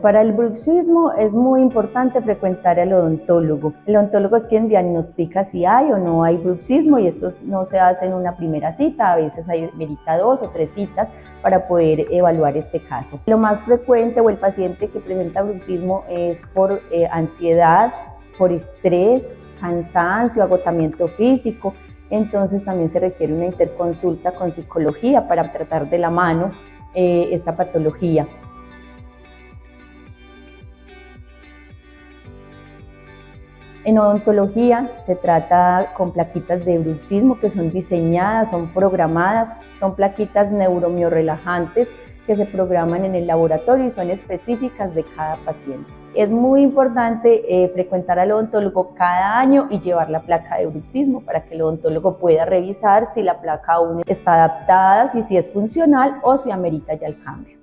Para el bruxismo es muy importante frecuentar al odontólogo. El odontólogo es quien diagnostica si hay o no hay bruxismo y esto no se hace en una primera cita, a veces amerita 2 o 3 citas para poder evaluar este caso. Lo más frecuente o el paciente que presenta bruxismo es por ansiedad, por estrés, cansancio, agotamiento físico. Entonces también se requiere una interconsulta con psicología para tratar de la mano esta patología. En odontología se trata con plaquitas de bruxismo que son diseñadas, son programadas, son plaquitas neuromio-relajantes que se programan en el laboratorio y son específicas de cada paciente. Es muy importante frecuentar al odontólogo cada año y llevar la placa de bruxismo para que el odontólogo pueda revisar si la placa aún está adaptada, si es funcional o si amerita ya el cambio.